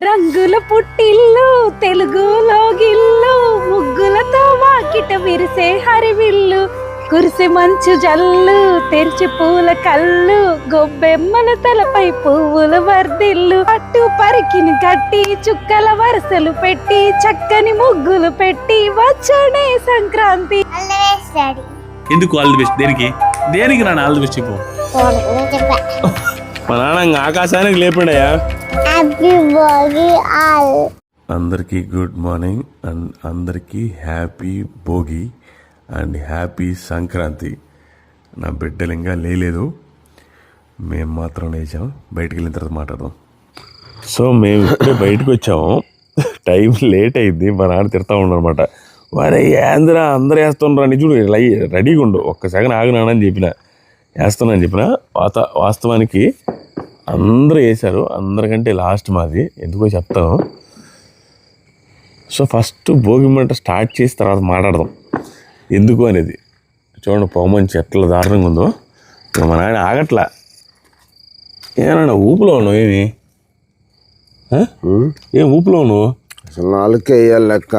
రంగుల పుట్టిల్లు తెలుగులో గిల్లు ముగ్గులతో వాకిట విరిసే హరివిల్లు కురిసే మంచు జల్లు తెరిచి పూల కళ్ళు గొబ్బెమ్మల తలపై పువ్వుల వర్దిల్లు పట్టు పరికిని కట్టి చుక్కల వరసలు పెట్టి చక్కని ముగ్గులు పెట్టి వచ్చనే సంక్రాంతి. ఎందుకు ఆల్ ది బెస్ట్? దేనికి నాన్న ఆల్ ది బెస్ట్ చెప్పు. మా నాన్న ఆకాశానికి లేపండియా. అందరికీ గుడ్ మార్నింగ్ అండ్ అందరికీ happy Bhogi and happy Sankranti. నా బిడ్డలు ఇంకా లేలేదు, మేము మాత్రం లేచాం. బయటికి వెళ్ళిన తర్వాత మాట్లాడదాం. సో మేము ఇప్పుడే బయటకు వచ్చాము, టైం లేట్ అయింది. మా నాన్న తిడతా ఉండనమాట, వారే ఏందిరా అందరూ వేస్తుండ్రా అని చూడు, రెడీగా ఉండు, ఒక్క సెకండ్ ఆగినానని చెప్పిన, వేస్తున్నానని చెప్పిన. వాస్తవానికి అందరూ వేశారు, అందరికంటే లాస్ట్ మాది. ఎందుకో చెప్తాను. సో ఫస్ట్ భోగి మంట స్టార్ట్ చేసి తర్వాత మాట్లాడదాం ఎందుకు అనేది. చూడండి పొగమంచి ఎట్లా దారుణంగా ఉందో. మా నాయన ఆగట్లా. ఏమన్నా ఊపులో ఉన్నావు? ఏం ఊపులో ఉన్నావు? అసలు నాలుగుకే వేయాలి లెక్క.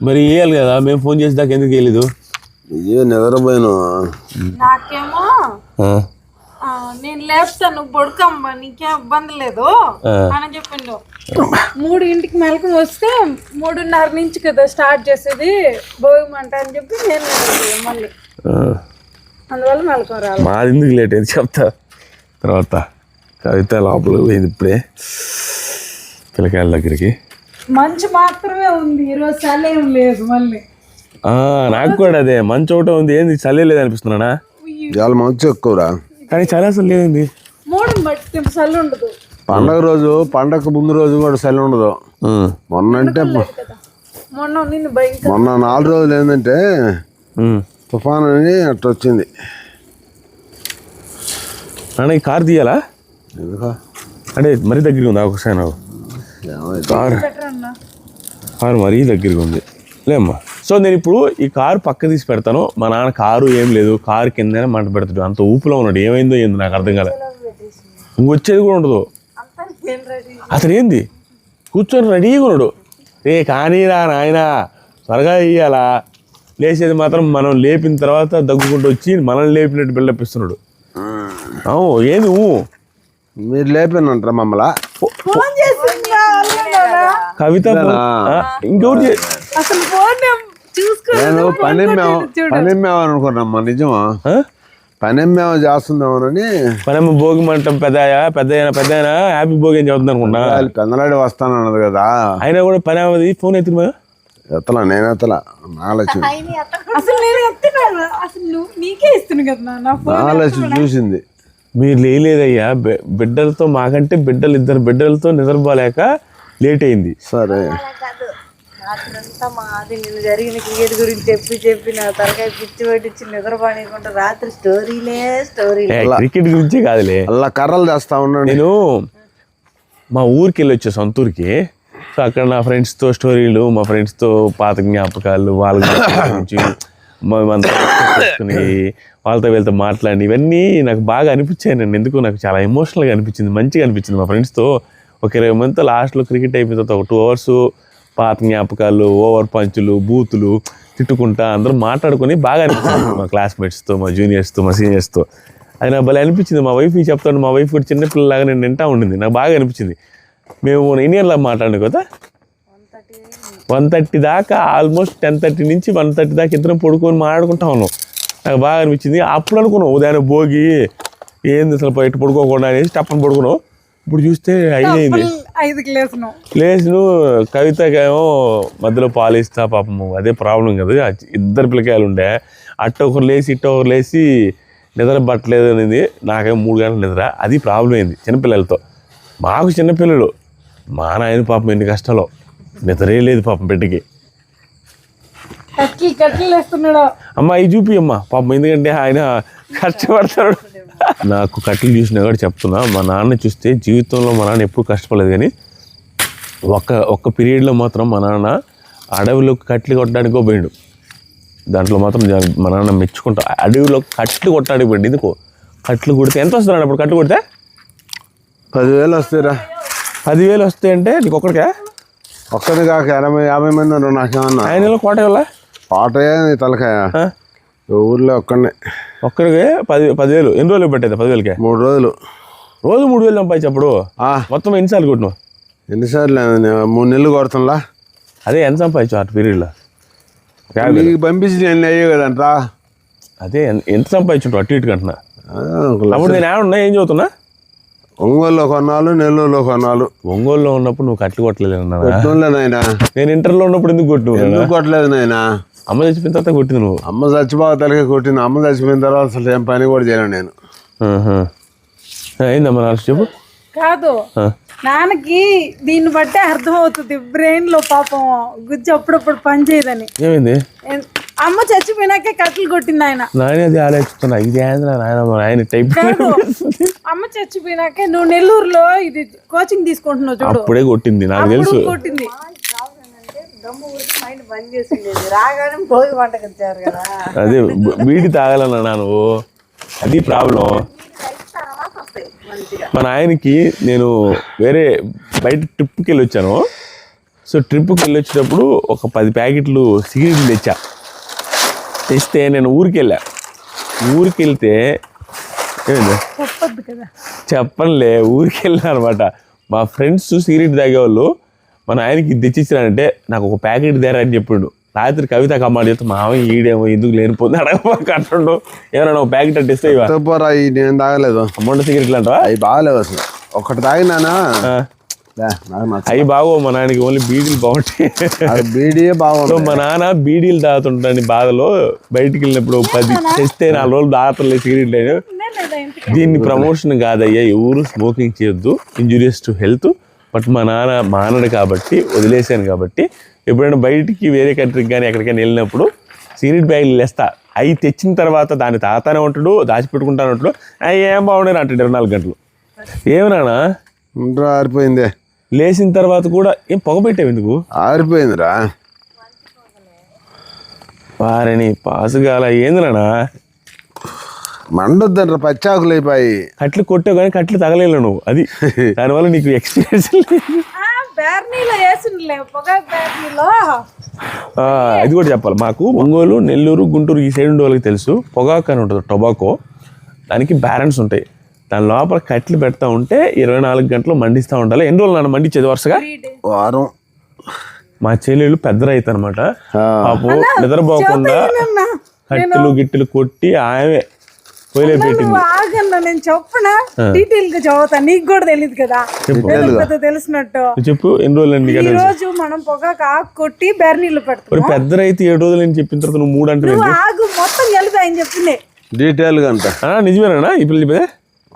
మరి వేయాలి కదా, మేము ఫోన్ చేసి దాకా ఎందుకు వేయలేదు? ఏ నిద్రపోయాను. నాకేమో నేను లేపుతాను పడుకోమ్మా, నీకేం ఇబ్బంది లేదు అని చెప్పిండు. 3 మెలకం వస్తే 3:30 నుంచి కదా స్టార్ట్ చేసేది భోగి మంట అని చెప్పి నేను మళ్ళీ అందువల్ల మెలకం రాదు. మాది ఎందుకు లేట్ అయింది చెప్తా తర్వాత. కవిత లోపల పోయింది ఇప్పుడే పిల్లకాయల దగ్గరికి. మంచు మాత్రమే ఉంది ఈరోజు, చలి ఏం లేదు. మళ్ళీ నాకు కూడా అదే మంచు ఒకటే ఉంది. ఏంది చలి లేదు అనిపిస్తున్నానా? ఇవాళ మంచు ఎక్కువరా, కానీ చలి అసలు లేదండి. 3 బట్టి చలి ఉండదు. పండగ రోజు, పండగ ముందు రోజు కూడా చలి ఉండదు. మొన్న అంటే మొన్న 4 రోజులు ఏంటంటే తుఫాన్ అని అట్లా వచ్చింది. అన్న ఈ కారు తీయాలా? ఎందుకా అంటే మరీ దగ్గరగా ఉంది. ఒకసారి నాకు కారు మరీ దగ్గరగా ఉంది లేమ్మా. సో నేను ఇప్పుడు ఈ కారు పక్క తీసి పెడతాను. మా నాన్న కారు ఏం లేదు, కారు కిందనే మంట పెడతాడు. అంత ఊపులో ఉన్నాడు. ఏమైందో ఏంది నాకు అర్థం కాలేదు. ఇంకొచ్చేది కూడా ఉండదు. అతను ఏంది కూర్చొని రెడీగా ఉన్నాడు. కానీరా నాయన త్వరగా ఇయ్యాలా. లేచేది మాత్రం మనం లేపిన తర్వాత దగ్గుకుంటూ వచ్చి మనల్ని లేపినట్టు బిల్డప్ ఇస్తున్నాడు. ఏంది మీరు లేపానంటారా మమ్మల్ని? కవిత ఇంకొకటి నేను పనిమ్మేమో అనుకున్నామ్మా. నిజమా పనిమ్మేమో చేస్తుందేమోనని. పనేమో భోగి మంటం పెద్ద హ్యాపీ భోగి అని చెబుతుంది అనుకున్నా. పెందలాడి వస్తానన్నది కదా. అయినా కూడా పని ఫోన్ ఎత్తుమా ఎత్తలా, నేను ఎత్తలా. ఆలోచన చూసింది. మీరు లేదయ్యా బిడ్డలతో. మాకంటే ఇద్దరు బిడ్డలతో నిద్రపోలేక లేట్ అయింది. సరే జరిగిన క్రికెట్ గురించి చెప్పి నా తలకాయ పిచ్చి పట్టించి నిద్రపోనీయకుండా రాత్రి స్టోరీ క్రికెట్ గురించే కాదులే, అలా కర్రలు తెస్తా ఉన్నాను. నేను మా ఊరికి వెళ్ళి వచ్చా, సొంతూరికి. సో అక్కడ నా ఫ్రెండ్స్తో స్టోరీలు, మా ఫ్రెండ్స్తో పాత జ్ఞాపకాలు, వాళ్ళ గురించి మేమంతా చేసుకుని వాళ్ళతో వీళ్ళతో మాట్లాడి ఇవన్నీ నాకు బాగా అనిపించాయి. నేను ఎందుకు నాకు చాలా ఎమోషనల్గా అనిపించింది, మంచిగా అనిపించింది. మా ఫ్రెండ్స్తో ఒక 20 మందితో లాస్ట్లో క్రికెట్ అయిపోయిన తర్వాత ఒక 2 hours పాత జ్ఞాపకాలు, ఓవర్ పంచులు, బూతులు తిట్టుకుంటా అందరూ మాట్లాడుకొని బాగా అనిపించింది. మా క్లాస్మేట్స్తో, మా జూనియర్స్తో, మా సీనియర్స్తో. అది నాకు భలే అనిపించింది. మా వైఫ్ చెప్తాను, మా వైఫ్ కూడా చిన్నపిల్లలాగా నేను వింటా ఉండింది. నాకు బాగా అనిపించింది. మేము ఇయర్లా మాట్లాడిన కదా 1:30 దాకా, ఆల్మోస్ట్ 10:30 నుంచి 1:30 దాకా ఇద్దరం పడుకొని మాట్లాడుకుంటా ఉన్నాం. నాకు బాగా అనిపించింది. అప్పుడు అనుకున్నాం ఉదయాన్నే భోగి ఏంది అసలు బయట పడుకోకుండా అనేసి టప్పని పడుకున్నాం. ఇప్పుడు చూస్తే 5కి లేచును. కవితకేమో మధ్యలో పాలిస్తా పాపము, అదే ప్రాబ్లం కదా. ఇద్దరు పిల్లకాయలు ఉండే, అట్ట ఒకరు లేచి ఇట్ట ఒకరు లేచి నిద్ర పట్టలేదు అనేది. నాకేమో 3 గంటల నిద్ర, అది ప్రాబ్లం అయింది చిన్నపిల్లలతో. మాకు చిన్నపిల్లలు, మా నాయన పాపం ఎన్ని కష్టాలు, నిద్రే లేదు పాపం బిడ్డకి. అమ్మ ఇది చూపి అమ్మ పాపం, ఎందుకంటే ఆయన కష్టపడతాడు. నాకు కట్టెలు చూసినా కూడా చెప్తున్నా, మా నాన్న చూస్తే జీవితంలో మా నాన్న ఎప్పుడు కష్టపడలేదు. కానీ ఒక్క పీరియడ్లో మాత్రం మా నాన్న అడవిలోకి కట్టెలు కొట్టడానికో పోయిండు. దాంట్లో మాత్రం మా నాన్న మెచ్చుకుంటా. అడవిలో కట్టెలు కొట్టడానికి పోయిండు. ఎందుకో కట్టెలు కొడితే ఎంత వస్తున్నాడు అప్పుడు? కట్టెలు కొడితే 10,000 వస్తాయిరా. 10,000 వస్తాయంటే నీకు ఒక్కడికా? ఒక్కది కాక 50 మంది ఉన్నారు నాకేమన్నా. ఆయన కోట వల్ల పాటయే తలకాయ ఊర్లో ఒక్కడికి 10,000. ఎన్ని రోజులు పెట్టేది 10,000కే? 3 రోజులు. రోజు 3,000 సంపాదించి అప్పుడు మొత్తం ఎన్నిసార్లు కొట్టినావు? ఎన్నిసార్లు 3 నెలలు కొడుతున్నా. అదే ఎంత సంపాదించు ఆ పీరియడ్లో? నీకు పంపించి నేను అయ్యే కదంటా. అదే ఎంత సంపాదించుంటావు అటు ఇటు కంటున్నా? అప్పుడు నేను ఏమన్నా ఏం చదువుతున్నా? ఒంగోలులో కొన్నాళ్ళు, నెల్లూరులో కొన్నాళ్ళు. ఒంగోలులో ఉన్నప్పుడు నువ్వు కట్లు కొట్టలేదు నాయన. నేను ఇంటర్లో ఉన్నప్పుడు ఎందుకు కొట్టినావు? కొట్టలేదు నాయన. అమ్మ చచ్చిపోయిన తర్వాత కొట్టింది నువ్వు. అమ్మ చచ్చిపోక తలకే కొట్టింది. అమ్మ చచ్చిపోయిన తర్వాత అసలు ఏం పని కూడా చేయను నేను. అయిందమ్మా నాకు చెప్పు. కాదు నాన్నకి దీన్ని బట్టే అర్థం అవుతుంది బ్రెయిన్ లో పాపం గుజ్జు అప్పుడప్పుడు పని చేయదని. ఏమైంది? అమ్మ చచ్చిపోయినాకే కట్టలు కొట్టింది ఆయన. నాయన అది ఆలోచిస్తున్నా ఇది ఆయన టైప్. అమ్మ చచ్చిపోయినాకే నువ్వు నెల్లూరులో ఇది కోచింగ్ తీసుకుంటున్నావు చూడు, అప్పుడే కొట్టింది నాకు తెలుసు. కొట్టింది. అదే బీడి తాగాలన్నా నువ్వు, అది ప్రాబ్లం. మా నాయనకి నేను వేరే బయట ట్రిప్కి వెళ్ళి వచ్చాను. సో ట్రిప్కి వెళ్ళి వచ్చేటప్పుడు ఒక 10 ప్యాకెట్లు సిగరెట్లు తెస్తే నేను ఊరికి వెళ్తే ఏమైంది చెప్పనులే, ఊరికి వెళ్ళినా అనమాట. మా ఫ్రెండ్స్ సిగరెట్ తాగేవాళ్ళు మా నాయనకి తెచ్చిచ్చానంటే నాకు ఒక ప్యాకెట్ దేరా అని చెప్పిండు. రాత్రి కవిత కమ్మాడు చెప్తే మామయ్య ఈడేమో ఎందుకు లేనిపోతుంది అడగండు, ఏమన్నా ఒక ప్యాకెట్ అంటే ఇస్తే నేను తాగలేదు. అమౌంట్ సిగరెట్లు అంటావా? అవి బాగాలేవు అసలు. ఒకటి తాగినానా అవి బాగో. మా నాన్నకి ఓన్లీ బీడీలు బాగుంటాయి. బీడీయే బాగుంటుంది. మా నాన్న బీడీలు తాగుతుంటాను బాధలో బయటికి వెళ్ళినప్పుడు 10 తెస్తే 4 రోజులు తాగట్లేదు సిగరెట్లు. దీన్ని ప్రమోషన్ కాదయ్యా, ఎవరు స్మోకింగ్ చేయొద్దు, ఇంజూరియస్ టు హెల్త్. బట్ మా నాన్న మానడు కాబట్టి వదిలేసాను. కాబట్టి ఎప్పుడైనా బయటికి వేరే కంట్రీకి కానీ ఎక్కడికైనా వెళ్ళినప్పుడు సిగరెట్ బ్యాగులు వేస్తా. అవి తెచ్చిన తర్వాత దాన్ని తాగుతానే ఉంటాడు, దాచిపెట్టుకుంటానే ఉంటాడు. అవి ఏం బాగుండే అంటే 24 గంటలు. ఏమన్నా ఆరిపోయిందే. లేచిన తర్వాత కూడా ఏం పొగ పెట్టావు ఎందుకు? ఆరిపోయిందిరా. వారిని పాసుగాల ఏందిరానా మండొద్దంటారా, పచ్చాకులు అయిపోయి. కట్లు కొట్టావు కానీ కట్లు తగలేవు నువ్వు. అది దానివల్ల నీకు ఎక్స్పీరియన్స్ ఇది కూడా చెప్పాలి. మాకు ఒంగోలు, నెల్లూరు, గుంటూరు ఈ సైడ్ ఉండే వాళ్ళకి తెలుసు. పొగాకు అని ఉంటుంది, టొబాకో. దానికి బ్యారెన్స్ ఉంటాయి. దాని లోపల కట్లు పెడతా ఉంటే 24 గంటలు మండిస్తూ ఉండాలి. ఎన్ని రోజులు నన్ను మండించేది వరుసగా? వారం. మా చెల్లెళ్ళు పెద్ద రైతు అనమాట. పాపం నిద్రపోకుండా కట్టెలు గిట్టెలు కొట్టి ఆమె పొయ్యిలో పెట్టింది. నేను చెప్పనా డీటెయిల్ గా చదువుతా, నీకు కూడా తెలియదు కదా తెలిసినట్టు. చెప్పు ఎన్ని రోజులు? ఈ రోజు మనం పొగాకు ఆకు కొట్టి బెర్నీళ్ళు పెడతాం. పెద్ద రైతు 7 రోజులు అని చెప్పిన తర్వాత నువ్వు 3 అంటే ఆగు మొత్తం కలిపి ఆయన చెప్పింది డీటెయిల్ గా అంట. నిజమేనా? ఇప్పుడు చెప్పేదే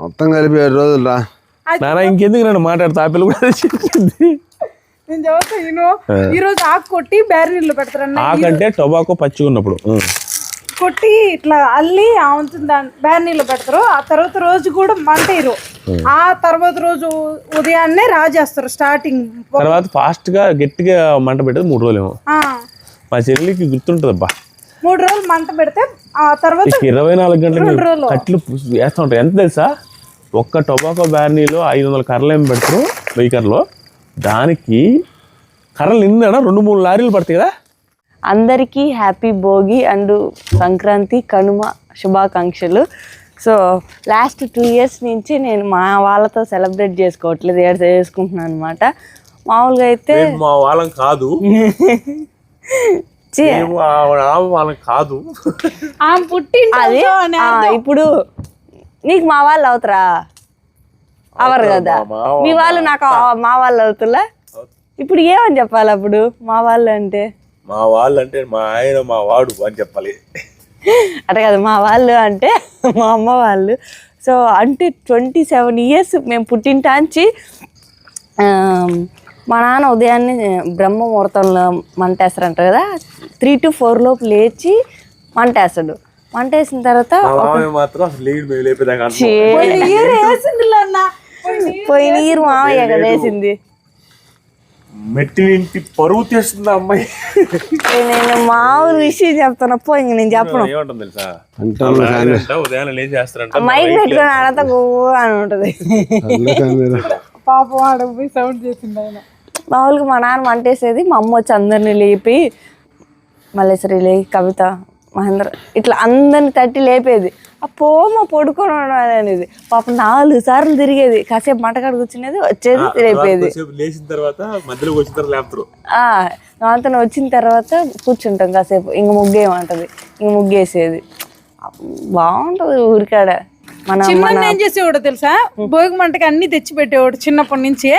మొత్తం కలిపి 7 రోజులు రా నాన్న. ఇంకెందుకు నన్ను మాట్లాడుతా? ఆ పిల్ల కూడా చెప్పింది. నేను చదువుతా. ఈ రోజు ఆకు కొట్టి బెర్నీళ్ళు పెడతారన్న. ఆకంటే టొబాకో పచ్చిగున్నప్పుడు కొట్టి ఇట్లా అల్లి బెర్నీళ్ళు పెడతారు. ఆ తర్వాత రోజు కూడా మంటేరు. ఆ తర్వాత రోజు ఉదయాన్నే రాజేస్తారు. స్టార్టింగ్ తర్వాత ఫాస్ట్ గా గట్టిగా మంట పెట్టేది 3 రోజులేమో. మా చెల్లికి గుర్తుంటది అబ్బా. 3 రోజులు మంట పెడితే ఆ తర్వాత 24 గంటలు కట్లు వేస్తూ ఉంటాయి. ఎంత తెలుసా? ఒక్క టొబాకో బ్యార్నీలో 500 కర్రలు ఏమి పెడతారు 1000 కర్రలో. దానికి కర్రలు నిన్న 2-3 లారీలు పడతాయి కదా. అందరికీ హ్యాపీ భోగి అండ్ సంక్రాంతి కనుమ శుభాకాంక్షలు. సో లాస్ట్ 2 years నుంచి నేను మా వాళ్ళతో సెలబ్రేట్ చేసుకోవట్లేదు, చేసుకుంటున్నాను అనమాట. మామూలుగా అయితే మా వాళ్ళం కాదు కాదు అది. ఇప్పుడు నీకు మా వాళ్ళు అవుతారా? అవరు కదా. మీ వాళ్ళు నాకు మా వాళ్ళు అవుతులా. ఇప్పుడు ఏమని చెప్పాలి అప్పుడు? మా వాళ్ళు అంటే మా ఆయన మా వాడు అని చెప్పాలి. అట్లా కదా, మా వాళ్ళు అంటే మా అమ్మ వాళ్ళు. సో అంటే 27 years మేము పుట్టింటాంచి మా నాన్న ఉదయాన్నే బ్రహ్మ ముహూర్తంలో మంటేస్తారంట కదా. 3 to 4 లోపు లేచి మంటేస్తాడు. మంటేసిన తర్వాత పోయిన ఇయర్ మామయ్య కదా వేసింది. మెట్టినింటి పరువు తీస్తుంది అమ్మాయి. నేను మామూలు విషయం చెప్తాను పో, ఇంక నేను చెప్పను. ఉదయాన్నే లేచి చేస్తారంట. మైక్ పెట్టుకుని ఆడంతా గో అని ఉంటది. పాపం ఆడ పోయి సౌండ్ చేసింది ఆయన. మామూలుగా మా నాన్న వంటేసేది, మా అమ్మ వచ్చి అందరినీ లేపి మల్లేశ్వరి లే, కవిత, మహేంద్ర ఇట్లా అందరిని తట్టి లేపేది. మా పడుకొని అనేది పాపం 4 సార్లు తిరిగేది. కాసేపు మంటకాడ కూర్చునేది, వచ్చేది, లేపేది. లేచిన తర్వాత మధ్యలో వచ్చిన తర్వాత లేపుతారు. అతను వచ్చిన తర్వాత కూర్చుంటాం కాసేపు, ఇంక ముగ్గేయమంటది, ఇంక ముగ్గేసేది. బాగుంటది ఊరికాడ. చిన్న ఏం చేసేవాడు తెలుసా, భోగి మంటకి అన్ని తెచ్చి పెట్టేవాడు చిన్నప్పటి నుంచి.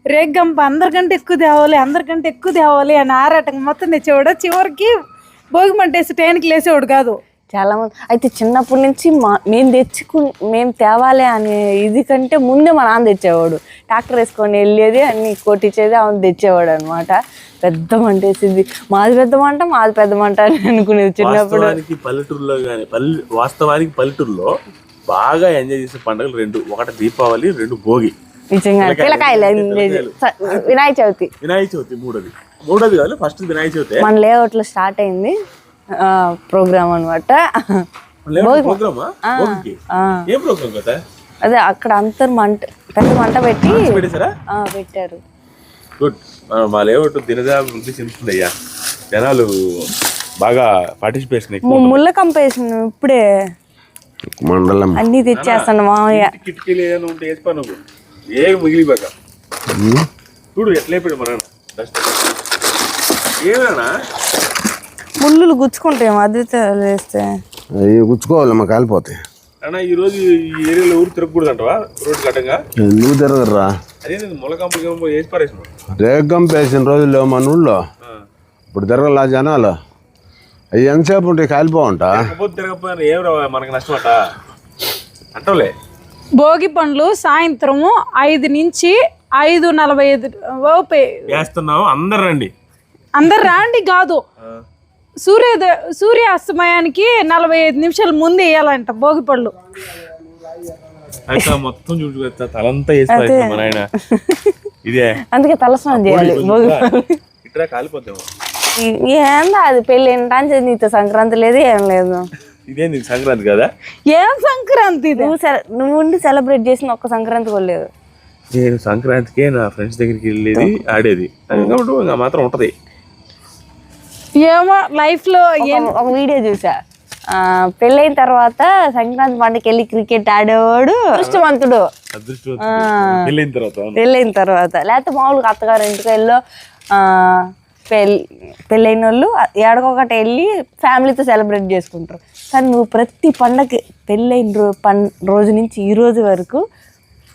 రేగ్గంప అందరికంటే ఎక్కువ తేవాలి అని ఆరాటం మొత్తం తెచ్చేవాడు. చివరికి భోగి మంట వేసి టైంకి లేసేవాడు కాదు. చాలా మంది అయితే చిన్నప్పటి నుంచి మేము తేవాలి అనే ఇది కంటే ముందే మా నాన్న తెచ్చేవాడు. ట్రాక్టర్ వేసుకొని వెళ్ళేది, అన్ని కొట్టించేది, అవును తెచ్చేవాడు అనమాట. పెద్ద మంట వేసింది. మాది పెద్ద మంట అని అనుకునేది చిన్నప్పుడు. పల్లెటూరులో కానీ వాస్తవానికి పల్లెటూరులో బాగా ఎంజాయ్ చేసే పండుగలు 2, ఒకటి దీపావళి, 2 భోగి. నిజంగా పిల్లకాయలు వినాయక చవితి మూడోది కాదు, ఫస్ట్ వినాయక చవితి మన లేఅవుట్లో స్టార్ట్ అయింది ప్రోగ్రామ్ అనమాట. అదే అక్కడ అంతర్ పెద్ద మంట పెట్టి పెట్టారు. గుడ్. మా లేఅవుట్ దినదాభివృద్ధి చెందుతుందయ్యా, జనాలు బాగా పార్టిసిపేషన్. ముళ్ళ కంపేషన్ ఇప్పుడే మండలం అన్ని తెచ్చేస్తాను మామయ్య. కిటికీలు ఏదైనా ఉంటే వేసిపో, నువ్వు ఏ మిగిలిపోక చూడు ఎట్లయిపోయాడు మన డస్ట్. ఏమన్నా ముళ్ళు గుచ్చుకుంటాయి అద్విత వేస్తే, అవి గుచ్చుకోవాలమ్మా, కాలిపోతాయి. అన్నా ఈ రోజు ఈ ఏరియాలో ఊరు తిరగకూడదు అంటవా? రోడ్డు కట్టంగా ఎందుకు తిరగరా? అదే ములకంప వేసి పారేసిన రేగంప వేసిన రోజులు మన ఊళ్ళో ఇప్పుడు తిరగలా జనాలు. అవి ఎంతసేపు ఉంటాయి, కాలిపోవంటా. తిరగకపోయినా ఏం రా మనకి నష్టం అట అంటలే. భోగి పండ్లు సాయంత్రము 5 నుంచి 5:45 వేస్తున్నావు. అందరు రండి కాదు, సూర్య అస్తమయానికి 45 నిమిషాల ముందు వేయాలంట భోగి పళ్ళు. అయితే మొత్తం చూడు తలంతా వేసి మన ఆయన ఇదే, అందుకే తలస్నానం చేయాలి. ఇట్లా కాలిపోతాము. ఏందా అది పెళ్ళి ఏంటంటే నీతో సంక్రాంతి లేదు, ఏం లేదు. ఇదేంది సంక్రాంతి కదా? ఏం సంక్రాంతి? నువ్వు ఉండి సెలబ్రేట్ చేసిన ఒక్క సంక్రాంతి కూడా లేదు. నేను సంక్రాంతికే నా ఫ్రెండ్స్ దగ్గరికి వెళ్ళేది, ఆడేది, అది మాత్రం ఉంటది. ఏమో లైఫ్ లో ఒక వీడియో చూసా, పెళ్ళైన తర్వాత సంక్రాంతి పండుగకి వెళ్ళి క్రికెట్ ఆడేవాడు అదృష్టవంతుడు. పెళ్ళైన తర్వాత లేకపోతే మామూలుగా అత్తగారు ఇంటికి వెళ్ళో పెళ్ళైన వాళ్ళు ఏడకొకటి వెళ్ళి ఫ్యామిలీతో సెలబ్రేట్ చేసుకుంటారు. కానీ నువ్వు ప్రతి పండగకి పెళ్ళైన రోజు నుంచి ఈ రోజు వరకు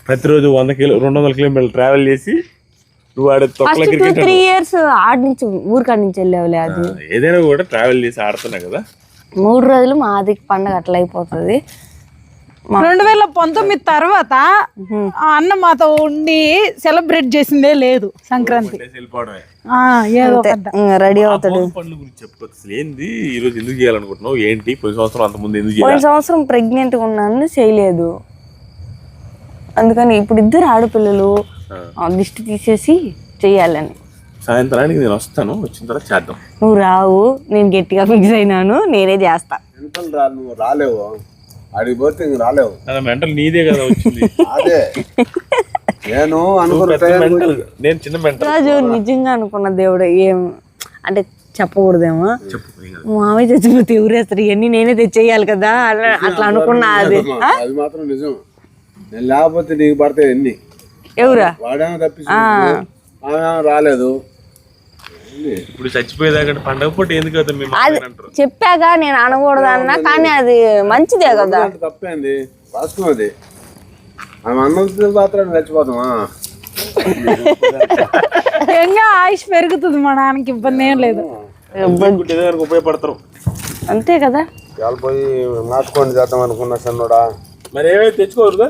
ప్రతిరోజు 200 కిలోమీటర్లు ట్రావెల్ చేసి నువ్వు ఆడే 3 years ఆడి నుంచి ఊరికాడి నుంచి వెళ్ళావులే. అది ఏదైనా కూడా ట్రావెల్ చేసి ఆడుతున్నా కదా. 3 రోజులు మాది పండగ అట్లా అయిపోతుంది. 2019 తర్వాత అన్న మాతో ఉండి సెలబ్రేట్ చేసిందే లేదు సంక్రాంతి. రెడీ అవుతాడు. పండ్ల గురించి చెప్పుకోవచ్చు. ఏంది ఈ రోజు ఎందుకు చేయాలనుకుంటున్నావు? ఏంటి పోయిన సంవత్సరం అంత ముందు ఎందుకు? పోయిన సంవత్సరం ప్రెగ్నెంట్ గా ఉన్నాను, చేయలేదు. అందుకని ఇప్పుడు 2 ఆడపిల్లలు దిష్టి తీసేసి చెయ్యాలని. సాయంత్రానికి నేను వస్తాను, వచ్చిన తర్వాత చేద్దాం. నువ్వు రావు, నేను గట్టిగా ఫిక్స్ అయినాను, నేనే చేస్తా. నువ్వు రాలేవు, అడిగి పోతే రాలేవు. మెంటల్ నీదే కదా వచ్చింది. అదే నేను నేను చిన్న మెంటల్. రాజు నిజంగా అనుకున్న దేవుడు ఏం అంటే చెప్పకూడదేమో, మామయ్య చచ్చిపోతే ఊరేస్తారు, ఇవన్నీ నేనే తెచ్చేయాలి కదా అట్లా అనుకున్నా. అది మాత్రం నిజం. నేను లేకపోతే నీకు పడతాయి అన్ని. ఎవరా? వాడేమో తప్పించి రాలేదు. ఇప్పుడు చచ్చిపోయేదాకా పండగ పూట ఎందుకు చెప్పాగా నేను అనకూడదు అన్నా, కానీ అది మంచిదే కదా. తప్పేంది వాస్తవం అది. ఆమె అన్నం మాత్రం చచ్చిపోతామా? ఇంకా ఆయుష్ పెరుగుతుంది, మా నాన్నకి ఇబ్బంది ఏం లేదు. ఉపయోగపడతారు అంతే కదా. పోయి నాటుకోండి చేద్దాం అనుకున్నా సన్నోడా. మరి ఏమైతే తెచ్చుకోరుగా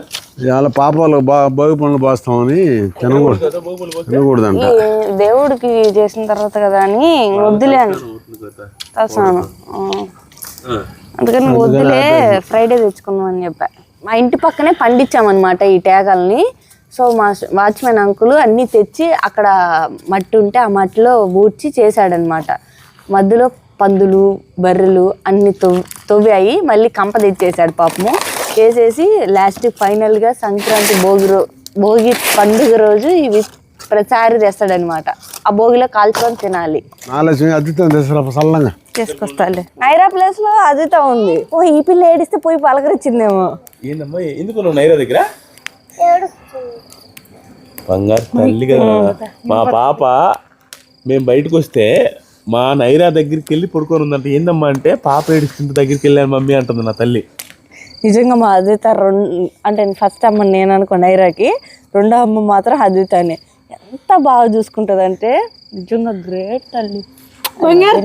చాలా పాపాలు భోగి పనులు పోస్తామని తినకూడదంట. దేవుడికి చేసిన తర్వాత కదా అని వద్దులేను తలసాను. అందుకని వద్దులే ఫ్రైడే తెచ్చుకున్నాం అని చెప్పా. మా ఇంటి పక్కనే పండించామన్నమాట ఈ తేగల్ని. సో మా వాచ్మెన్ అంకుల్ అన్నీ తెచ్చి అక్కడ మట్టి ఉంటే ఆ మట్టిలో ఊడ్చి చేశాడనమాట. మధ్యలో పందులు బర్రెలు అన్ని తవ్వాయి, మళ్ళీ కంప తెచ్చేసాడు పాపము. చేసేసి లాస్ట్ ఫైనల్గా సంక్రాంతి భోగి పండుగ రోజు ఇవి ప్రతిసారి తెస్తాడనమాట. ఆ భోగిలో కాల్చుకొని తినాలి. ఆలోచన అద్దుతాం తెసరా సల్లంగా తీసుకొస్తాలే. నైరా ప్లేస్ లో అదితో ఉంది. ఓ ఈ పిల్ల ఏడిస్తే పోయి పలకరించిందేమో. ఏందమ్మా ఎందుకు నువ్వు నైరా దగ్గర బంగారు తల్లి కదా. మా పాప మేము బయటకు వస్తే మా నైరా దగ్గరికి వెళ్ళి పడుకొని ఉందంట. ఏందమ్మా అంటే పాప ఏడుస్తుంటే దగ్గరికి వెళ్ళాను మమ్మీ అంటుంది నా తల్లి. నిజంగా మా అద్విత అంటే ఫస్ట్ అమ్మ నేను అనుకో నైరాకి, రెండో అమ్మ మాత్రం అద్వితనే. ఎంత బాగా చూసుకుంటుంది అంటే నిజంగా గ్రేట్ తల్లి. బంగారు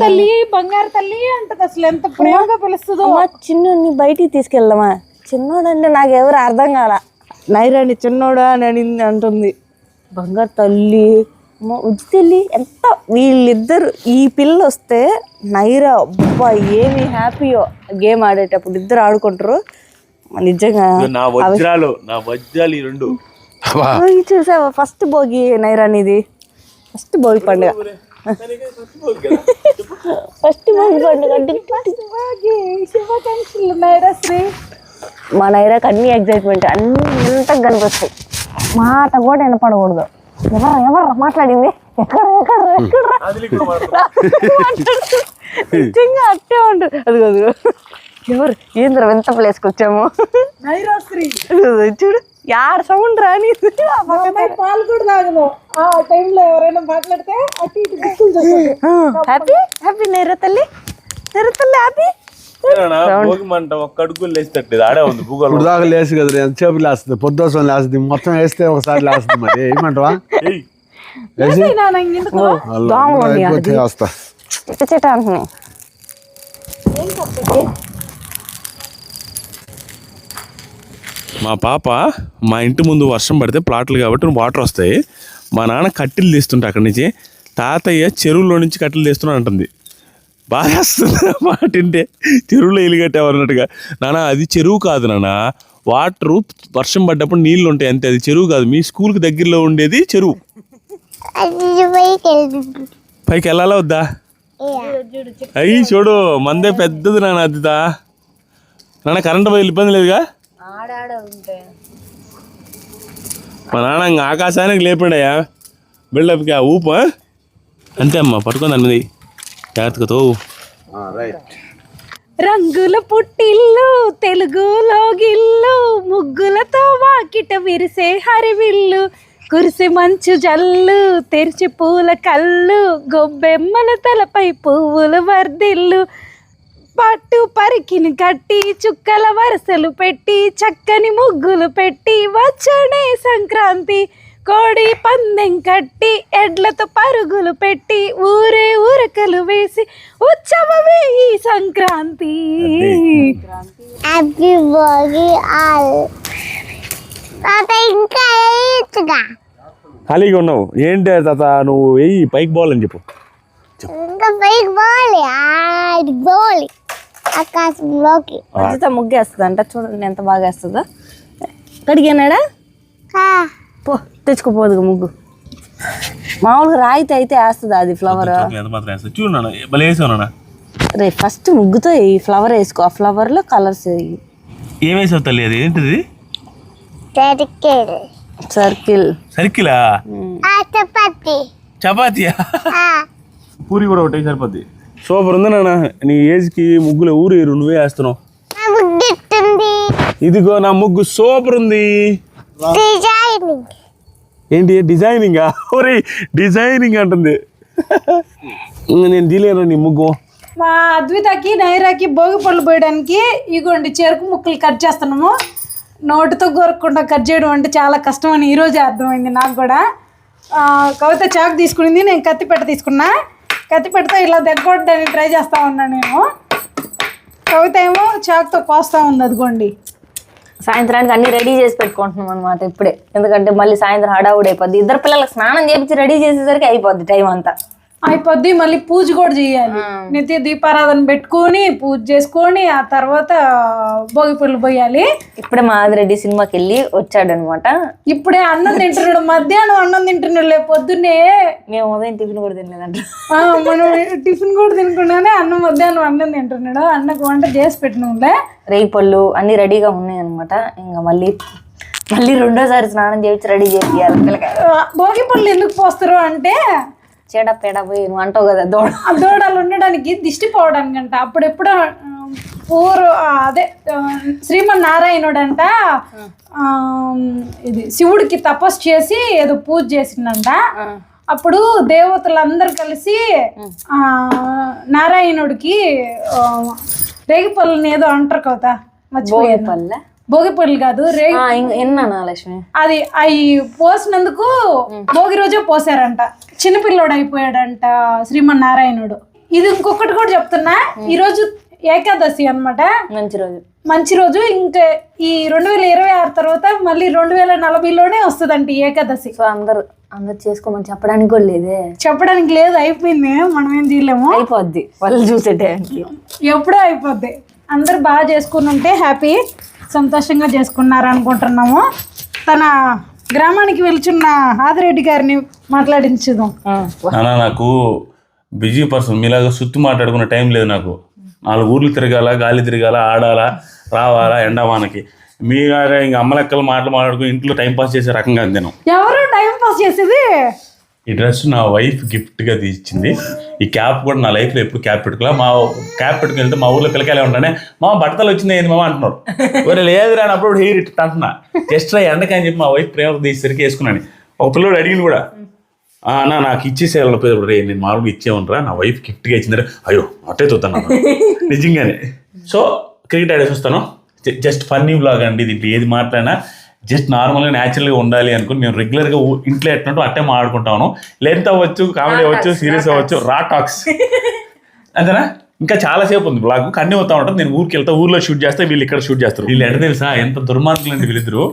తల్లి అంటది. అసలు ఎంత ప్రేమగా పిలుస్తుందో. చిన్నోడిని బయటికి తీసుకెళ్దామా? చిన్నోడు అంటే నాకు ఎవరు అర్థం కాల. నైరాని చిన్నోడా అని అంటుంది. బంగారు తల్లి ఉజ్జితల్లి ఎంత వీళ్ళిద్దరు. ఈ పిల్ల వస్తే నైరా అబ్బా ఏమి హ్యాపీయో గేమ్ ఆడేటప్పుడు ఇద్దరు ఆడుకుంటారు నిజంగా. నా వజ్రాలు ఈ రెండు చూసావా ఫస్ట్ భోగి నైరానిది. ఫస్ట్ భోగి పండుగ శుభాకాంక్షలు నైరాశ్రీ. మా నైరాకి అన్ని ఎగ్జైట్మెంట్ అన్ని ఎంత కనిపిస్తాయి. మాట కూడా వినపడకూడదు. ఎవరు మాట్లాడింది నిజంగా అట్టే ఉంటుంది. అది కాదు ఎవరు ఏంద్ర ఎంత ప్లేస్కి వచ్చాము చూడు యాడ సౌండ్ రాని. పాలు కూడా తాగము. ఆ టైంలో ఎవరైనా మాట్లాడితే అటు ఇటు హ్యాపీ నైరా తల్లి హ్యాపీ. మంట ఒక్క అడుగులు లేస్తట్లేదు ఆడే ఉంది భూగోళం. ఇప్పుడు దాకా లేసి కదా ఎంతసేపు లేస్తుంది, పొద్దుసం లేస్తుంది, మొత్తం వేస్తే ఒకసారి లేస్తుంది. మరి ఏమంటావా వస్తా అంటున్నాయి. మా పాప మా ఇంటి ముందు వర్షం పడితే ప్లాట్లు కాబట్టి వాటర్ వస్తాయి. మా నాన్న కట్టెలు తీస్తుంటే అక్కడి నుంచి తాతయ్య చెరువులో నుంచి కట్టెలు తీస్తున్నాడు అంటుంది. బాగా వస్తుంది మాట వింటే. చెరువులో ఇల్లు కట్టేవారు అన్నట్టుగా. నాన్న అది చెరువు కాదు నాన్న, వాటరు వర్షం పడ్డప్పుడు నీళ్ళు ఉంటాయి అంతే. అది చెరువు కాదు. మీ స్కూల్కి దగ్గరలో ఉండేది చెరువు. పైకి వెళ్ళాలా వద్దా? అయ్యి చూడు మందే పెద్దది నాన్న. అదిదా నాన్న కరెంటు పోయి ఇబ్బంది లేదుగా. మా నాన్న ఇంకా ఆకాశానికి లేపాడయా బిల్డప్కి ఆ ఊపు. అంతే అమ్మా పట్టుకుంది అన్నది జాగ్రత్తగా. రంగుల పుట్టిల్లు తెలుగులో గిల్లు, ముగ్గులతో వాకిట విరిసే హరివిల్లు, కురిసే మంచు జల్లు తెరిచి పూల కళ్ళు, గొబ్బెమ్మల తలపై పువ్వులు వర్దిల్లు, పట్టు పరికిని కట్టి చుక్కల వరసలు పెట్టి చక్కని ముగ్గులు పెట్టి వచ్చనే సంక్రాంతి, కోడి పందెం కట్టి ఎడ్లతో పరుగులు పెట్టి ఊరే ఊరకలు వేసి ఉత్సవమే ఈ సంక్రాంతి. ఖాళీగా ఉన్నావు ఏంటి తాత? నువ్వు వెయ్యి పైకి పోవాలని చెప్పు. ముగ్గేస్తుందంట చూడండి ఎంత బాగా వేస్తుందో. కడిగానాడా పో తెచ్చుకోపోదు ముగ్గు. మామూలుగా రాయితే అయితే వేస్తుంది అది ఫ్లవర్. రే ఫస్ట్ ముగ్గుతో ఈ ఫ్లవర్ వేసుకో. ఆ ఫ్లవర్ లో కలర్స్ ఏమేసావు తల్లి? అది ఏంటిది? సర్కిల్. సర్కిలా? చపాతీయా? పూరి కూడా ఒకటి సరిపోద్ది. సూపర్ ఉంది నాన్న. నీ ఏజ్కి ముగ్గులు ఊరేరు నువ్వే వేస్తున్నావు. ఇదిగో నా ముగ్గు సూపర్ ఉంది. ఏంటి డిజైనింగా? ఒరే డిజైనింగ్ అంటుంది. నేను తీలేను నీ ముగ్గు. మా అద్వితకి నైరాకి భోగి పళ్ళు పోయడానికి ఇగోండి చెరుకు ముక్కలు కట్ చేస్తున్నాము. నోటితో గోరకుండా కట్ చేయడం అంటే చాలా కష్టం అని ఈరోజే అర్థమైంది నాకు కూడా. కవిత చాకు తీసుకునింది, నేను కత్తిపెట్ట తీసుకున్నా. కత్తిపెట్టతో ఇలా దగ్గొట్టడానికి ట్రై చేస్తూ ఉన్నా నేను. కవిత ఏమో చాకుతో కోస్తూ ఉంది. అదిగోండి సాయంత్రానికి అన్ని రెడీ చేసి పెట్టుకుంటున్నాం అనమాట ఇప్పుడే. ఎందుకంటే మళ్ళీ సాయంత్రం హడావుడి అయిపోద్ది. ఇద్దరు పిల్లలకు స్నానం చేపించి రెడీ చేసేసరికి అయిపోద్ది టైం అంతా. అయిపోద్ది. మళ్ళీ పూజ కూడా చేయాలి. నిత్య దీపారాధన పెట్టుకొని పూజ చేసుకొని ఆ తర్వాత భోగి పళ్ళు పోయాలి. ఇప్పుడే మా ఆదిరెడ్డి సినిమాకి వెళ్ళి వచ్చాడనమాట. ఇప్పుడే అన్నం తింటున్నాడు. మధ్యాహ్నం అన్నం తింటున్నాడు. పొద్దున్నే మేము ఉదయం టిఫిన్ కూడా తినలేదంట. మనం టిఫిన్ కూడా తినకుండానే మధ్యాహ్నం అన్నం తింటున్నాడు. అన్నకు వంట చేసి పెట్టినలే. రేగి పళ్ళు అన్ని రెడీగా ఉన్నాయి అనమాట. ఇంకా మళ్ళీ మళ్ళీ రెండోసారి స్నానం చేయించి రెడీ చేయాలి పిల్లకాయ. భోగి పళ్ళు ఎందుకు పోస్తారు అంటే చెడ పేడ పోయి నువ్వు అంటావు కదా దూడ, ఆ దూడలు ఉండడానికి దిష్టి పోవడానికి అంట. అప్పుడెప్పుడో అదే శ్రీమన్నారాయణుడు అంట ఇది శివుడికి తపస్సు చేసి ఏదో పూజ చేసిందంట. అప్పుడు దేవతలందరూ కలిసి నారాయణుడికి రేగి పళ్ళని ఏదో అంటారు కదా, మర్చిపోయాను. భోగి పళ్ళు కాదు లక్ష్మి, అది అవి పోసినందుకు భోగి రోజే పోసారంట. చిన్నపిల్లోడు అయిపోయాడంట శ్రీమన్నారాయణుడు. ఇది ఇంకొకటి కూడా చెప్తున్నా, ఈరోజు ఏకాదశి అన్నమాట, మంచి రోజు. ఇంకా ఈ 2026 తర్వాత మళ్ళీ 2040లోనే వస్తుందంట ఏకాదశి. సో అందరూ చేసుకోమని చెప్పడానికి కూడా లేదే, చెప్పడానికి లేదు, అయిపోయింది, మనం ఏం చేయలేము, అయిపోద్ది వాళ్ళు చూసే టైంకి, ఎప్పుడో అయిపోద్ది. అందరు బాగా చేసుకుని ఉంటే హ్యాపీ, సంతోషంగా చేసుకున్నారు అనుకుంటున్నాము. తన గ్రామానికి వెళ్తున్న ఆదిరెడ్డి గారిని మాట్లాడించుదాం. నాకు బిజీ పర్సన్, మీలాగా సుత్తి మాట్లాడుకునే టైం లేదు నాకు. 4 ఊర్లు తిరగాల, గాలి తిరగాల, ఆడాలా, రావాలా ఎండావానకి. మీలాగా ఇంకా అమ్మలెక్కలు మాట్లాడుకుని ఇంట్లో టైంపాస్ చేసే రకంగా నేను. ఎవరు టైం పాస్ చేసేది? ఈ డ్రెస్ నా వైఫ్ గిఫ్ట్గా తీసింది. ఈ క్యాప్ కూడా నా లైఫ్లో ఎప్పుడు క్యాప్ పెట్టుకోలే. మా క్యాప్ పెట్టుకుని వెళ్తే మా ఊర్లో పిల్లకాయలు ఉంటానే, మా బట్టలు వచ్చింది ఏంది మామ అంటున్నారు. మరి లేదు రానప్పుడు హెయిర్ ఇట్ అంటున్నా, జస్ట్ ఎండకి అని చెప్పి మా వైఫ్ ప్రేమ తీసేసరికి వేసుకున్నాను. ఒక పిల్లడు అడిగింది కూడా, అన్న నాకు ఇచ్చేసేయాలని పోయేప్పుడు, రే నేను మామూలుగా ఇచ్చేయమంటారా, నా వైఫ్ గిఫ్ట్గా ఇచ్చింది. అయ్యో అట్టే చూస్తాను నిజంగానే. సో క్రికెట్ ఆడేసి వస్తాను. జస్ట్ ఫన్నీ బ్లాగ్ అండి, దీంట్లో ఏది మాట్లాడినా జస్ట్ నార్మల్గా న్యాచురల్గా ఉండాలి అనుకుని మేము రెగ్యులర్గా ఇంట్లో ఎట్టినట్టు అట్టే మాట్లాడుకుంటాను. లెంత్ అవ్వచ్చు, కామెడీ అవ్వచ్చు, సీరియస్ అవ్వచ్చు, రా టాక్స్ అంతేనా. ఇంకా చాలాసేపు ఉంది బ్లాగ్, కన్నీ అవుతా ఉంటుంది. నేను ఊరికి వెళ్తా, ఊర్లో షూట్ చేస్తే వీళ్ళు ఇక్కడ షూట్ చేస్తారు. వీళ్ళు ఎక్కడ తెలుసా ఎంత దుర్మార్గులు అంటే వీళ్ళిద్దరు.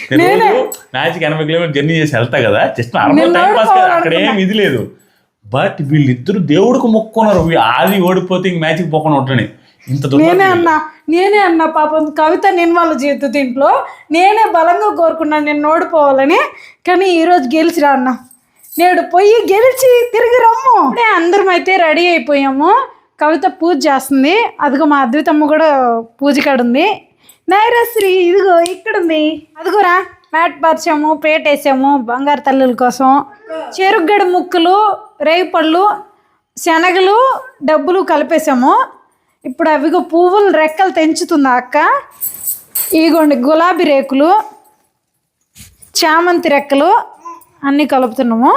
నేను రోజు మ్యాచ్కి 80 కిలోమీటర్ జర్నీ చేసి వెళ్తా కదా, జస్ట్ నార్మల్ టైం పాస్ కదా, అక్కడ ఏం ఇది లేదు. బట్ వీళ్ళిద్దరు దేవుడికి మొక్కున్నారు, ఆది ఓడిపోతే ఇంక మ్యాచ్కి పోకుండా ఉంటాను. ఇంత నేనే అన్నా పాపం కవిత నేను వాళ్ళ చేతు దీంట్లో నేనే బలంగా కోరుకున్నాను నేను ఓడిపోవాలని. కానీ ఈరోజు గెలిచిరా అన్న, నేడు పోయి గెలిచి తిరిగి రమ్ము. అందరం అయితే రెడీ అయిపోయాము. కవిత పూజ చేస్తుంది, అదిగో మా అద్వితమ్మ కూడా పూజ కాడ ఉంది. నైరశ్రీ ఇదిగో ఇక్కడ ఉంది, అదిగోరా మ్యాట్ పరిచాము, ప్లేట్ వేసాము బంగారు తల్లుల కోసం. చెరుగడ ముక్కలు, రేగిపళ్ళు, శనగలు, డబ్బులు కలిపేసాము. ఇప్పుడు అవిగో పువ్వులు రెక్కలు తెంచుతుంది అక్క. ఇగోండి గులాబీ రేకులు, చామంతి రెక్కలు అన్నీ కలుపుతున్నాము.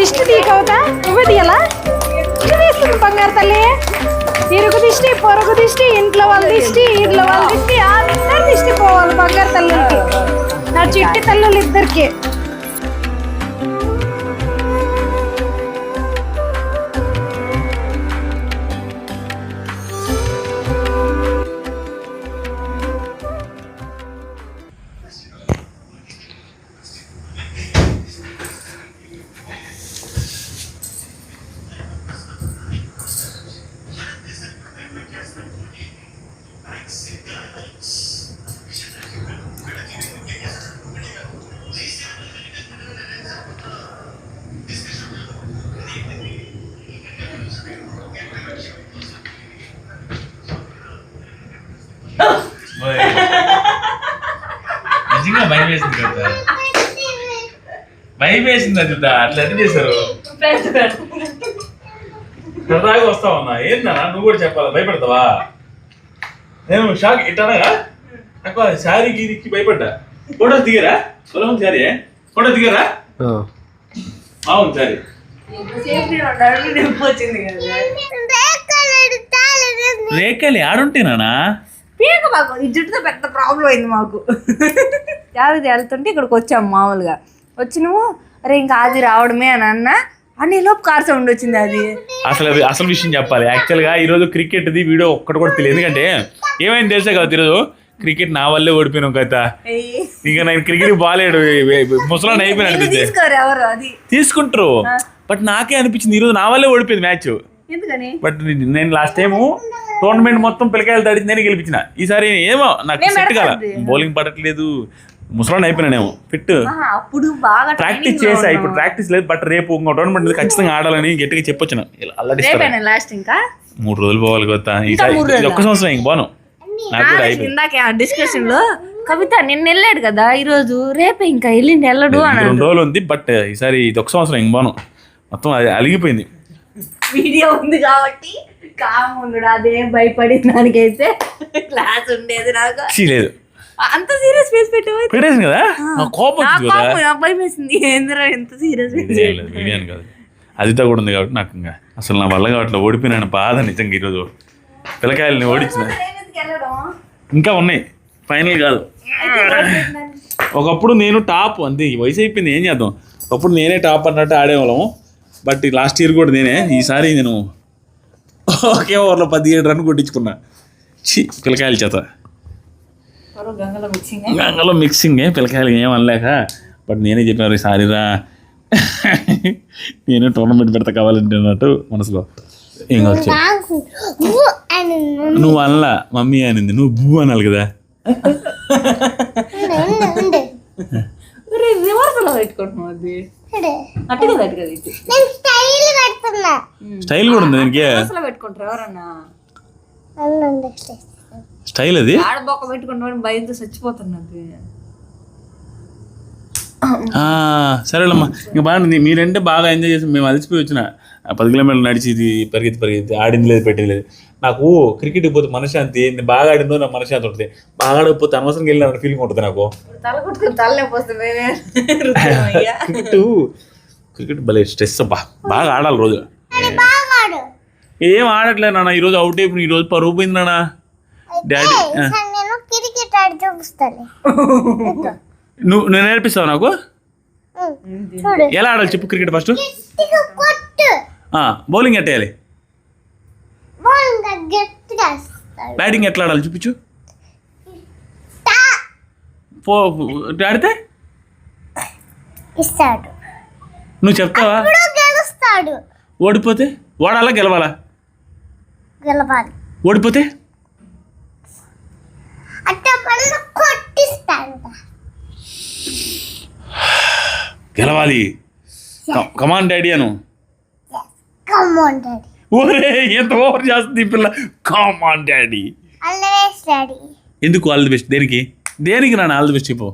దిష్టి తీయకవుతా, నువ్వే తీయాలా? తీస్తుంది బంగారు తల్లి. ఇరుగు దిష్టి, పొరుగు దిష్టి, ఇంట్లో వాళ్ళ దిష్టి, ఇంట్లో వాళ్ళ దిష్టి, అందరి దిష్టి పోవాలి బంగారు తల్లికి, నా చిట్టి తల్లులు ఇద్దరికి. నిజంగా భయం వేసింది కదా, భయం వేసింది. అది అట్లా ఎంత చేశారు, సరదాగా వస్తావన్నా. ఏందన్నా నువ్వు కూడా చెప్పాలా, భయపడతావా? నేను షాక్ ఇట్టానగా నాకు శారీ గీరికి భయపడ్డా. ఫోటోస్ దిగారా? సులభం శారీ ఫోటో దిగారా? అవును సరే రేఖలు ఆడుంటేనా పీక మాకు ఈ జుట్టుతో పెద్ద ప్రాబ్లం అయింది మాకు. యావది వెళ్తుంటే ఇక్కడికి వచ్చాము మామూలుగా వచ్చినాము. అరే ఇంకా అది రావడమే అని అన్నా అని లోపు కార్ సౌండ్ వచ్చింది. అది అసలు విషయం చెప్పాలి. యాక్చువల్గా ఈరోజు క్రికెట్ది వీడియో ఒక్కటి కూడా తెలియదు. ఎందుకంటే ఏమైంది తెలుసా కదా, ఈరోజు క్రికెట్ నా వల్లే ఓడిపోయినాం కదా. ఇంకా నేను క్రికెట్ బాగాలేడు ముసలాన్ని అయిపోయినా తీసుకోరు ఎవరు అది తీసుకుంటారు. బట్ నాకే అనిపించింది ఈరోజు నా వల్లే ఓడిపోయింది మ్యాచ్. ఎందుకని బట్ నేను లాస్ట్ టైము టోర్నమెంట్ మొత్తం పిల్లకాయలు తడిచి నేను గెలిపించిన. ఈసారి ఏమో నాకు సెట్ కదా, బౌలింగ్ పడట్లేదు, ముసలాన్ని అయిపోయినానేమో. ఫిట్ అప్పుడు బాగా ప్రాక్టీస్ చేసా, ఇప్పుడు ప్రాక్టీస్ లేదు. బట్ రేపు ఇంకో టోర్నమెంట్ ఖచ్చితంగా ఆడాలని గట్టిగా చెప్పొచ్చిన. లాస్ట్ ఇంకా 3 రోజులు పోవాలి కదా. ఈసారి ఒక్క సంవత్సరం ఇంక పోను. ఇందాక డిస్కషన్ లో కవిత నిన్న వెళ్ళాడు కదా, ఈ రోజు రేపే ఇంకా వెళ్ళడు అని 2 రోజులు ఉంది. బట్ ఈసారి ఇది ఒక్క సంవత్సరం ఇంక పోను. మొత్తం అలిగిపోయింది. వీడియో ఉంది కాబట్టి కాముండు అదేం భయపడి దానికైతే క్లాస్ ఉండేది నాకు లేదు. అంత సీరియస్ ఫేస్ పెట్టేసింది కదా, కోపం భయం వేసింది. ఏంద్రా ఎంత సీరియస్ వీడియోని కాదు, అదితో కూడా ఉంది కాబట్టి నాకు ఇంకా అసలు నా వల్ల కాబట్టి ఓడిపోయినాను బాధ నిజంగా. ఈరోజు పిల్లకాయలని ఓడించిన ఇంకా ఉన్నాయి, ఫైనల్ కాదు. ఒకప్పుడు నేను టాప్, అంతే వయసు అయిపోయింది ఏం చేద్దాం. ఒకప్పుడు నేనే టాప్ అన్నట్టు ఆడేవాళ్ళము. బట్ లాస్ట్ ఇయర్ కూడా నేనే. ఈసారి నేను ఒకే ఓవర్లో 17 రన్ కొట్టించుకున్నా పిల్లకాయల చేత. గంగలో మిక్సింగే పిల్లకాయలు ఏం అనలేక. బట్ నేనే చెప్పాను ఈసారి రా నేనే టోర్నమెంట్ పెడతా కావాలంటే అన్నట్టు మనసులో. ఏం కావచ్చు నువ్వు అనలా, మమ్మీ అనింది, నువ్వు బూ అనాలి కదా. స్టైల్ కూడా ఉంది దానికి. స్టైల్ అది ఆడబొక్క పెట్టుకుంటామని భయంతో చచ్చిపోతున్నది. సరేలమ్మా ఇంకా బాగుంది. మీరంటే బాగా ఎంజాయ్ చేసి మేము అలసిపోయి వచ్చిన 10 కిలోమీటర్లు నడిచి పరిగెత్తి ఆడింది లేదు పెట్టింది లేదు. నాకు క్రికెట్ పోతే మనశ్శాంతి, నేను బాగా ఆడిందో నాకు మనశ్శాంతి ఉంటుంది. బాగా ఆడకపోతే అనవసరం వెళ్ళిన ఫీలింగ్ ఉంటుంది నాకు. క్రికెట్ భలే స్ట్రెస్ అబ్బా, బాగా ఆడాలి రోజు. ఏం ఆడట్లేదు నాన్న, ఈరోజు అవుట్ అయిపోయింది. ఈరోజు పరువు పోయింది నాన్న. డాడీ నువ్వు నేను నేర్పిస్తావు నాకు ఎలా ఆడాలి చెప్పు. క్రికెట్ ఫస్ట్ బౌలింగ్ ఎట్టేయాలి, బ్యాటింగ్ ఎట్లా ఆడాలి చూపించు. ఆడితే నువ్వు చెప్తావా? ఓడిపోతే ఓడాలా గెలవాలా? ఓడిపోతే గెలవాలి. కమాన్ డాడీ అను. ఓరే ఎంత ఓవర్ చేస్తుంది పిల్ల. కమాన్ డాడీ ఎందుకు? ఆల్ ది బెస్ట్ దేనికి? దేనికి నాన్న ఆల్ ది బెస్ట్ చెప్పు.